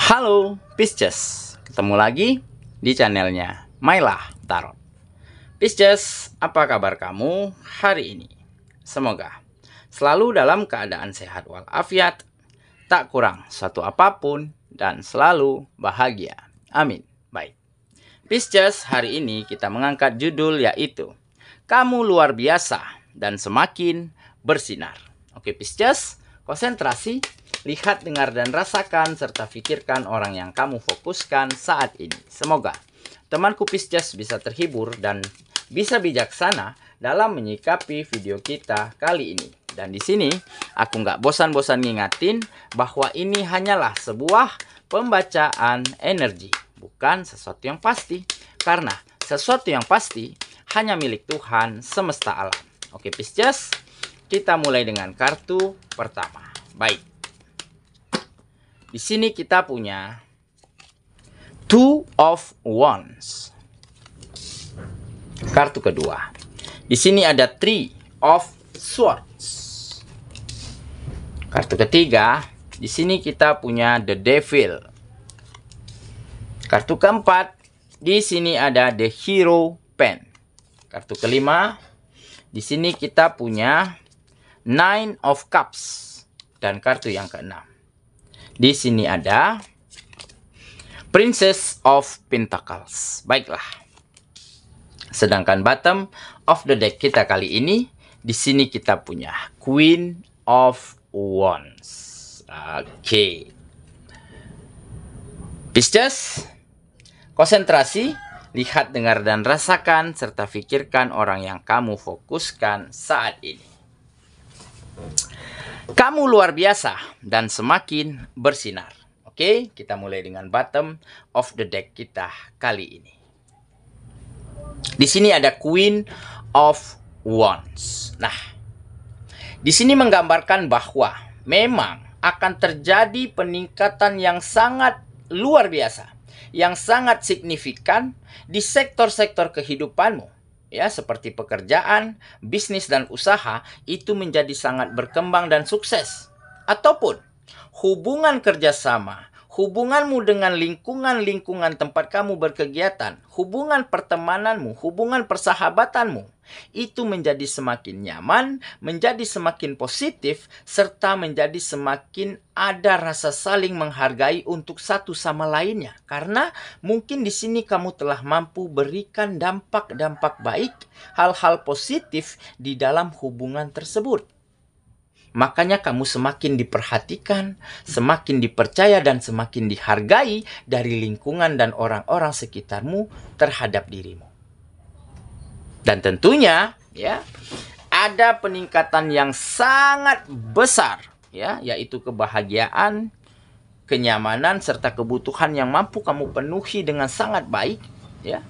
Halo Pisces, ketemu lagi di channelnya Mylah Tarot. Pisces, apa kabar kamu hari ini? Semoga selalu dalam keadaan sehat walafiat, tak kurang suatu apapun, dan selalu bahagia. Amin. Baik, Pisces, hari ini kita mengangkat judul yaitu Kamu Luar Biasa dan Semakin Bersinar. Oke Pisces, konsentrasi. Lihat, dengar, dan rasakan, serta pikirkan orang yang kamu fokuskan saat ini. Semoga temanku Pisces bisa terhibur dan bisa bijaksana dalam menyikapi video kita kali ini. Dan di sini, aku nggak bosan-bosan ngingatin bahwa ini hanyalah sebuah pembacaan energi, bukan sesuatu yang pasti. Karena sesuatu yang pasti hanya milik Tuhan semesta alam. Oke Pisces, kita mulai dengan kartu pertama. Baik. Di sini kita punya Two of Wands. Kartu kedua. Di sini ada Three of Swords. Kartu ketiga. Di sini kita punya The Devil. Kartu keempat. Di sini ada The Hero Pen. Kartu kelima. Di sini kita punya Nine of Cups. Dan kartu yang keenam. Di sini ada Princess of Pentacles. Baiklah. Sedangkan bottom of the deck kita kali ini, di sini kita punya Queen of Wands. Oke. Pisces, konsentrasi, lihat, dengar, dan rasakan, serta pikirkan orang yang kamu fokuskan saat ini. Kamu luar biasa dan semakin bersinar. Oke, kita mulai dengan bottom of the deck kita kali ini. Di sini ada Queen of Wands. Nah, di sini menggambarkan bahwa memang akan terjadi peningkatan yang sangat luar biasa, yang sangat signifikan di sektor-sektor kehidupanmu. Ya, seperti pekerjaan, bisnis, dan usaha itu menjadi sangat berkembang dan sukses. Ataupun hubungan kerjasama, hubunganmu dengan lingkungan tempat kamu berkegiatan, hubungan pertemananmu, hubungan persahabatanmu, itu menjadi semakin nyaman, menjadi semakin positif, serta menjadi semakin ada rasa saling menghargai untuk satu sama lainnya. Karena mungkin di sini kamu telah mampu berikan dampak-dampak baik, hal-hal positif di dalam hubungan tersebut. Makanya kamu semakin diperhatikan, semakin dipercaya, dan semakin dihargai dari lingkungan dan orang-orang sekitarmu terhadap dirimu. Dan tentunya ya, ada peningkatan yang sangat besar ya, yaitu kebahagiaan, kenyamanan, serta kebutuhan yang mampu kamu penuhi dengan sangat baik ya,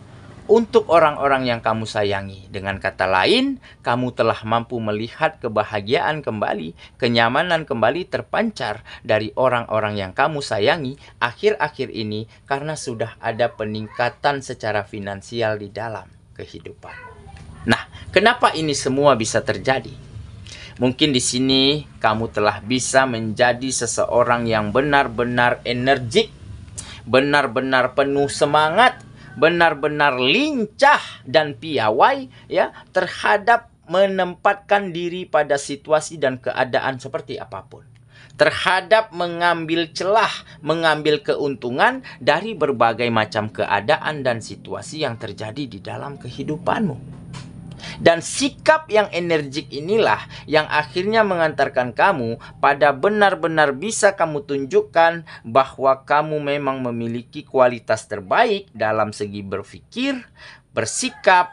untuk orang-orang yang kamu sayangi. Dengan kata lain, kamu telah mampu melihat kebahagiaan kembali, kenyamanan kembali terpancar dari orang-orang yang kamu sayangi akhir-akhir ini, karena sudah ada peningkatan secara finansial di dalam kehidupan. Nah, kenapa ini semua bisa terjadi? Mungkin di sini kamu telah bisa menjadi seseorang yang benar-benar energik, benar-benar penuh semangat, benar-benar lincah dan piawai ya, terhadap menempatkan diri pada situasi dan keadaan seperti apapun. Terhadap mengambil celah, mengambil keuntungan dari berbagai macam keadaan dan situasi yang terjadi di dalam kehidupanmu. Dan sikap yang energik inilah yang akhirnya mengantarkan kamu pada benar-benar bisa kamu tunjukkan bahwa kamu memang memiliki kualitas terbaik dalam segi berpikir, bersikap,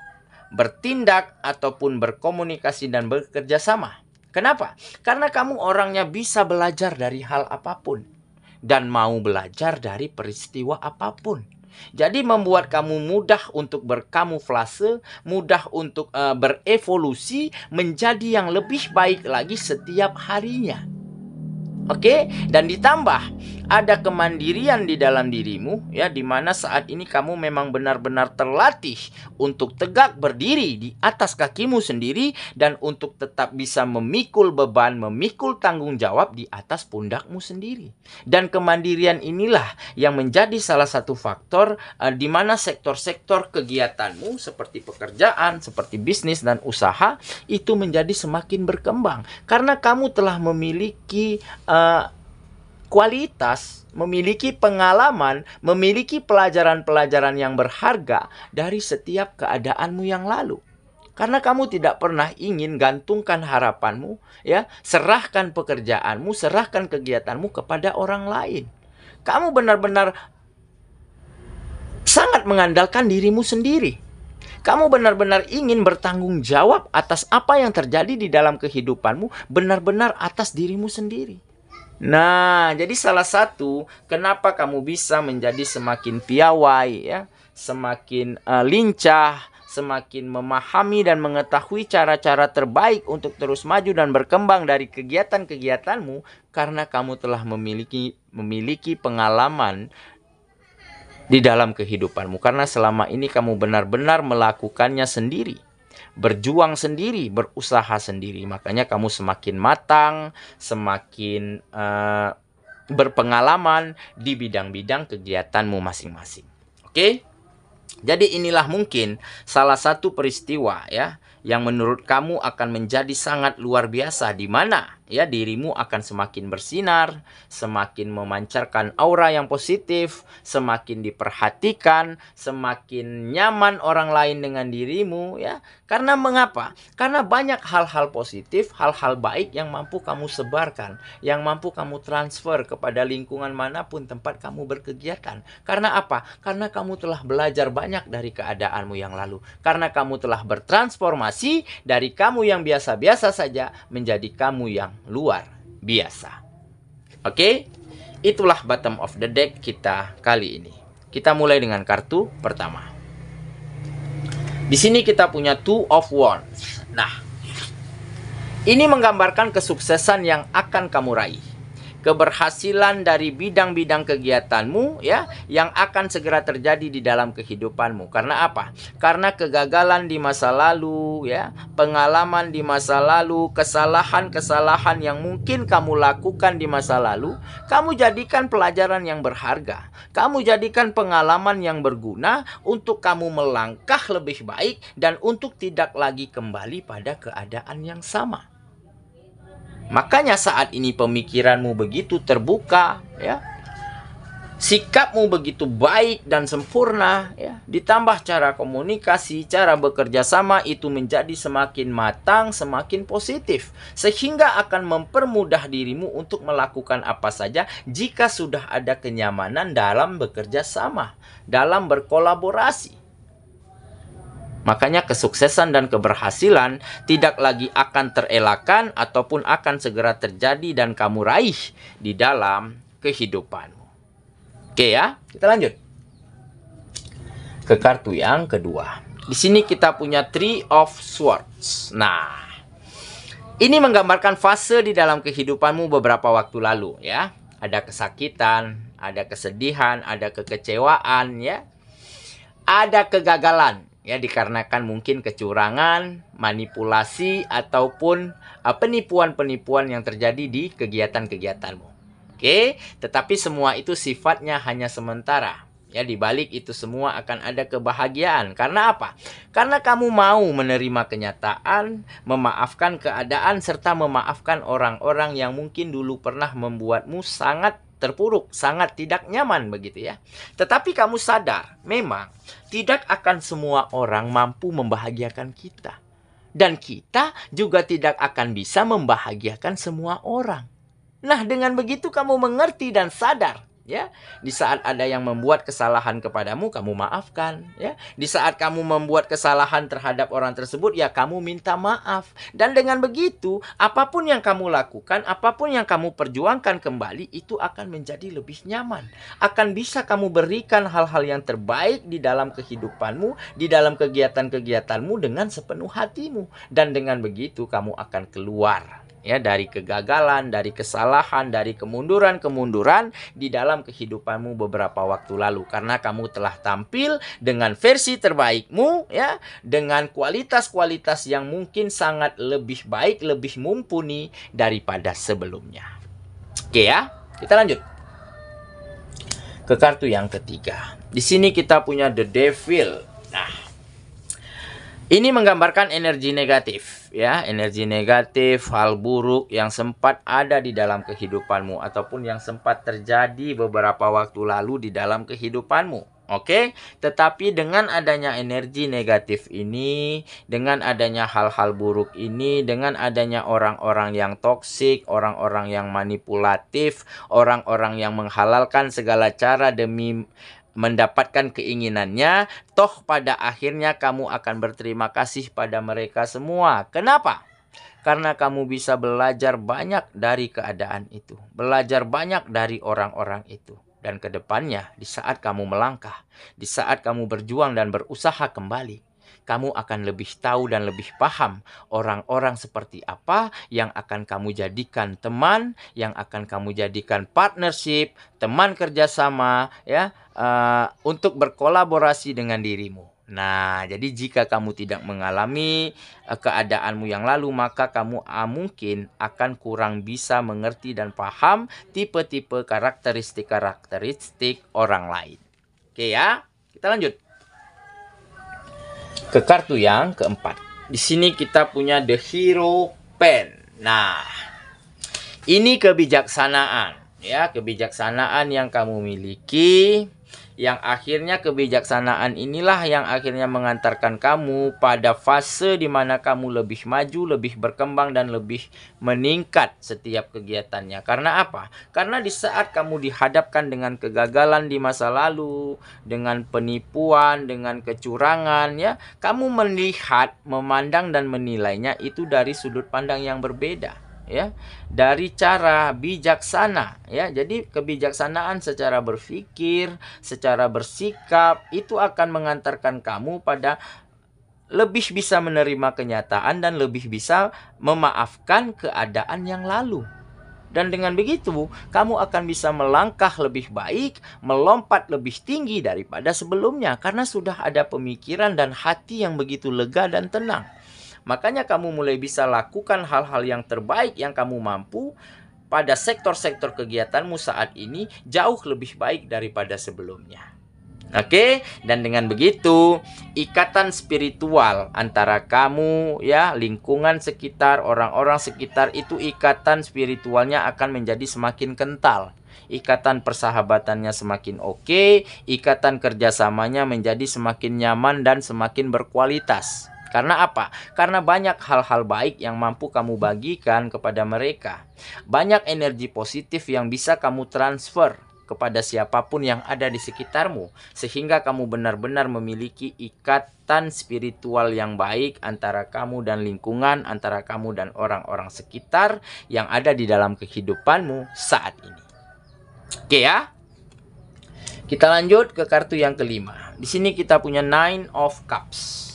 bertindak, ataupun berkomunikasi dan bekerja sama. Kenapa? Karena kamu orangnya bisa belajar dari hal apapun dan mau belajar dari peristiwa apapun. Jadi membuat kamu mudah untuk berkamuflase, mudah untuk berevolusi menjadi yang lebih baik lagi setiap harinya. Oke, dan ditambah ada kemandirian di dalam dirimu, ya, di mana saat ini kamu memang benar-benar terlatih untuk tegak berdiri di atas kakimu sendiri dan untuk tetap bisa memikul beban, memikul tanggung jawab di atas pundakmu sendiri. Dan kemandirian inilah yang menjadi salah satu faktor di mana sektor-sektor kegiatanmu seperti pekerjaan, seperti bisnis dan usaha itu menjadi semakin berkembang karena kamu telah memiliki kualitas, memiliki pengalaman, memiliki pelajaran-pelajaran yang berharga dari setiap keadaanmu yang lalu. Karena kamu tidak pernah ingin gantungkan harapanmu, ya, serahkan pekerjaanmu, serahkan kegiatanmu kepada orang lain. Kamu benar-benar sangat mengandalkan dirimu sendiri. Kamu benar-benar ingin bertanggung jawab atas apa yang terjadi di dalam kehidupanmu, benar-benar atas dirimu sendiri. Nah, jadi salah satu kenapa kamu bisa menjadi semakin piawai, ya, semakin lincah, semakin memahami dan mengetahui cara-cara terbaik untuk terus maju dan berkembang dari kegiatan-kegiatanmu karena kamu telah memiliki pengalaman di dalam kehidupanmu. Karena selama ini kamu benar-benar melakukannya sendiri. Berjuang sendiri, berusaha sendiri. Makanya kamu semakin matang, semakin berpengalaman di bidang-bidang kegiatanmu masing-masing. Oke? Jadi inilah mungkin salah satu peristiwa, ya, yang menurut kamu akan menjadi sangat luar biasa, di mana, ya, dirimu akan semakin bersinar, semakin memancarkan aura yang positif, semakin diperhatikan, semakin nyaman orang lain dengan dirimu, ya. Karena mengapa? Karena banyak hal-hal positif, hal-hal baik yang mampu kamu sebarkan, yang mampu kamu transfer kepada lingkungan manapun tempat kamu berkegiatan. Karena apa? Karena kamu telah belajar banyak dari keadaanmu yang lalu. Karena kamu telah bertransformasi dari kamu yang biasa-biasa saja menjadi kamu yang luar biasa. Oke? Itulah bottom of the deck kita kali ini. Kita mulai dengan kartu pertama. Di sini kita punya Two of Wands. Nah, ini menggambarkan kesuksesan yang akan kamu raih. Keberhasilan dari bidang-bidang kegiatanmu, ya, yang akan segera terjadi di dalam kehidupanmu. Karena apa? Karena kegagalan di masa lalu, ya, pengalaman di masa lalu, kesalahan-kesalahan yang mungkin kamu lakukan di masa lalu, kamu jadikan pelajaran yang berharga. Kamu jadikan pengalaman yang berguna untuk kamu melangkah lebih baik dan untuk tidak lagi kembali pada keadaan yang sama. Makanya saat ini pemikiranmu begitu terbuka, ya. Sikapmu begitu baik dan sempurna, ya. Ditambah cara komunikasi, cara bekerja sama itu menjadi semakin matang, semakin positif. Sehingga akan mempermudah dirimu untuk melakukan apa saja jika sudah ada kenyamanan dalam bekerja sama, dalam berkolaborasi. Makanya kesuksesan dan keberhasilan tidak lagi akan terelakkan ataupun akan segera terjadi dan kamu raih di dalam kehidupanmu. Oke, ya, kita lanjut ke kartu yang kedua. Di sini kita punya Three of Swords. Nah, ini menggambarkan fase di dalam kehidupanmu beberapa waktu lalu, ya. Ada kesakitan, ada kesedihan, ada kekecewaan, ya. Ada kegagalan. Ya, dikarenakan mungkin kecurangan, manipulasi, ataupun penipuan-penipuan yang terjadi di kegiatan-kegiatanmu. Oke, tetapi semua itu sifatnya hanya sementara. Ya, di balik itu semua akan ada kebahagiaan. Karena apa? Karena kamu mau menerima kenyataan, memaafkan keadaan, serta memaafkan orang-orang yang mungkin dulu pernah membuatmu sangat terpuruk, sangat tidak nyaman begitu, ya. Tetapi kamu sadar, memang tidak akan semua orang mampu membahagiakan kita. Dan kita juga tidak akan bisa membahagiakan semua orang. Nah, dengan begitu kamu mengerti dan sadar, ya. Di saat ada yang membuat kesalahan kepadamu, kamu maafkan, ya. Di saat kamu membuat kesalahan terhadap orang tersebut, ya, kamu minta maaf. Dan dengan begitu, apapun yang kamu lakukan, apapun yang kamu perjuangkan kembali, itu akan menjadi lebih nyaman. Akan bisa kamu berikan hal-hal yang terbaik di dalam kehidupanmu, di dalam kegiatan-kegiatanmu dengan sepenuh hatimu. Dan dengan begitu, kamu akan keluar ya, dari kegagalan, dari kesalahan, dari kemunduran-kemunduran di dalam kehidupanmu beberapa waktu lalu, karena kamu telah tampil dengan versi terbaikmu, ya, dengan kualitas-kualitas yang mungkin sangat lebih baik, lebih mumpuni daripada sebelumnya. Oke ya, kita lanjut ke kartu yang ketiga. Di sini kita punya The Devil. Nah, ini menggambarkan energi negatif, ya, energi negatif, hal buruk yang sempat ada di dalam kehidupanmu ataupun yang sempat terjadi beberapa waktu lalu di dalam kehidupanmu. Oke, tetapi dengan adanya energi negatif ini, dengan adanya hal-hal buruk ini, dengan adanya orang-orang yang toksik, orang-orang yang manipulatif, orang-orang yang menghalalkan segala cara demi mendapatkan keinginannya, toh pada akhirnya kamu akan berterima kasih pada mereka semua. Kenapa? Karena kamu bisa belajar banyak dari keadaan itu, belajar banyak dari orang-orang itu. Dan kedepannya, di saat kamu melangkah, di saat kamu berjuang dan berusaha kembali, kamu akan lebih tahu dan lebih paham orang-orang seperti apa yang akan kamu jadikan teman, yang akan kamu jadikan partnership, teman kerjasama, ya, untuk berkolaborasi dengan dirimu. Nah, jadi jika kamu tidak mengalami keadaanmu yang lalu, maka kamu mungkin akan kurang bisa mengerti dan paham tipe-tipe karakteristik orang lain. Oke ya, kita lanjut ke kartu yang keempat. Di sini kita punya The Hero Pen. Nah, ini kebijaksanaan, ya, kebijaksanaan yang kamu miliki, yang akhirnya kebijaksanaan inilah yang akhirnya mengantarkan kamu pada fase di mana kamu lebih maju, lebih berkembang, dan lebih meningkat setiap kegiatannya. Karena apa? Karena di saat kamu dihadapkan dengan kegagalan di masa lalu, dengan penipuan, dengan kecurangan, ya, kamu melihat, memandang, dan menilainya itu dari sudut pandang yang berbeda, ya, dari cara bijaksana, ya. Jadi kebijaksanaan secara berpikir, secara bersikap itu akan mengantarkan kamu pada lebih bisa menerima kenyataan dan lebih bisa memaafkan keadaan yang lalu. Dan dengan begitu, kamu akan bisa melangkah lebih baik, melompat lebih tinggi daripada sebelumnya karena sudah ada pemikiran dan hati yang begitu lega dan tenang. Makanya kamu mulai bisa lakukan hal-hal yang terbaik yang kamu mampu pada sektor-sektor kegiatanmu saat ini jauh lebih baik daripada sebelumnya. Oke, dan dengan begitu ikatan spiritual antara kamu, ya, lingkungan sekitar, orang-orang sekitar itu ikatan spiritualnya akan menjadi semakin kental. Ikatan persahabatannya semakin oke, ikatan kerjasamanya menjadi semakin nyaman dan semakin berkualitas. Karena apa? Karena banyak hal-hal baik yang mampu kamu bagikan kepada mereka. Banyak energi positif yang bisa kamu transfer kepada siapapun yang ada di sekitarmu. Sehingga kamu benar-benar memiliki ikatan spiritual yang baik antara kamu dan lingkungan, antara kamu dan orang-orang sekitar yang ada di dalam kehidupanmu saat ini. Oke ya? Kita lanjut ke kartu yang kelima. Di sini kita punya Nine of Cups.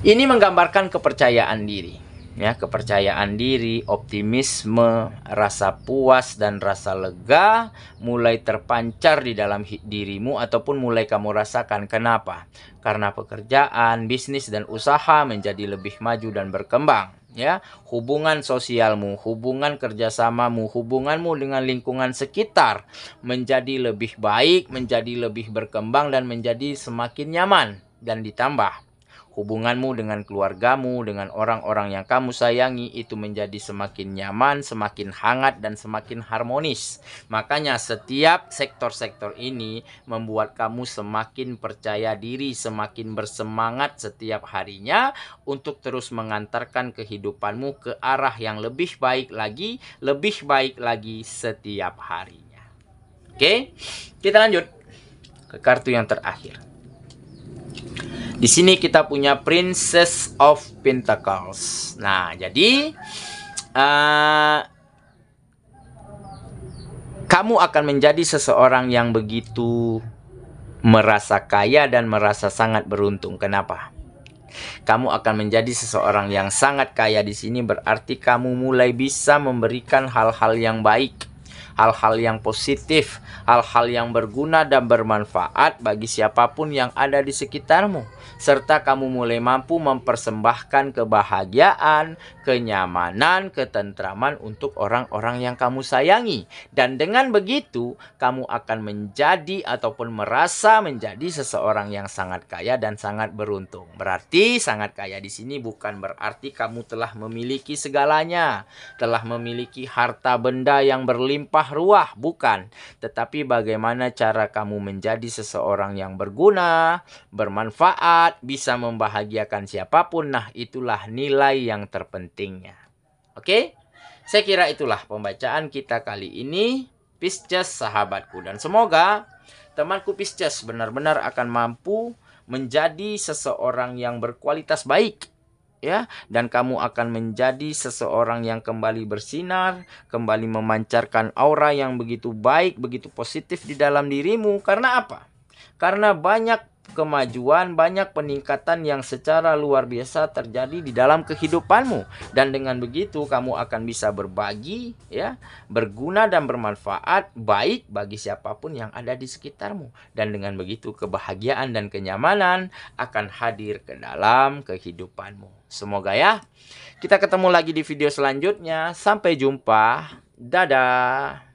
Ini menggambarkan kepercayaan diri, ya, kepercayaan diri, optimisme, rasa puas dan rasa lega mulai terpancar di dalam dirimu ataupun mulai kamu rasakan. Kenapa? Karena pekerjaan, bisnis dan usaha menjadi lebih maju dan berkembang, ya. Hubungan sosialmu, hubungan kerjasamamu, hubunganmu dengan lingkungan sekitar menjadi lebih baik, menjadi lebih berkembang dan menjadi semakin nyaman. Dan ditambah hubunganmu dengan keluargamu, dengan orang-orang yang kamu sayangi itu menjadi semakin nyaman, semakin hangat, dan semakin harmonis. Makanya setiap sektor-sektor ini membuat kamu semakin percaya diri, semakin bersemangat setiap harinya untuk terus mengantarkan kehidupanmu ke arah yang lebih baik lagi setiap harinya. Oke, kita lanjut ke kartu yang terakhir. Di sini kita punya Princess of Pentacles. Nah, jadi kamu akan menjadi seseorang yang begitu merasa kaya dan merasa sangat beruntung. Kenapa? Kamu akan menjadi seseorang yang sangat kaya. Di sini berarti kamu mulai bisa memberikan hal-hal yang baik, hal-hal yang positif, hal-hal yang berguna dan bermanfaat bagi siapapun yang ada di sekitarmu. Serta kamu mulai mampu mempersembahkan kebahagiaan, kenyamanan, ketentraman untuk orang-orang yang kamu sayangi. Dan dengan begitu, kamu akan menjadi ataupun merasa menjadi seseorang yang sangat kaya dan sangat beruntung. Berarti sangat kaya di sini bukan berarti kamu telah memiliki segalanya, telah memiliki harta benda yang berlimpah ruah, bukan. Tetapi bagaimana cara kamu menjadi seseorang yang berguna, bermanfaat, bisa membahagiakan siapapun. Nah, itulah nilai yang terpentingnya. Oke? Saya kira itulah pembacaan kita kali ini, Pisces sahabatku. Dan semoga temanku Pisces benar-benar akan mampu menjadi seseorang yang berkualitas baik, ya, dan kamu akan menjadi seseorang yang kembali bersinar, kembali memancarkan aura yang begitu baik, begitu positif di dalam dirimu. Karena apa? Karena banyak kemajuan, banyak peningkatan yang secara luar biasa terjadi di dalam kehidupanmu. Dan dengan begitu kamu akan bisa berbagi, ya, berguna dan bermanfaat baik bagi siapapun yang ada di sekitarmu. Dan dengan begitu kebahagiaan dan kenyamanan akan hadir ke dalam kehidupanmu. Semoga ya. Kita ketemu lagi di video selanjutnya. Sampai jumpa. Dadah.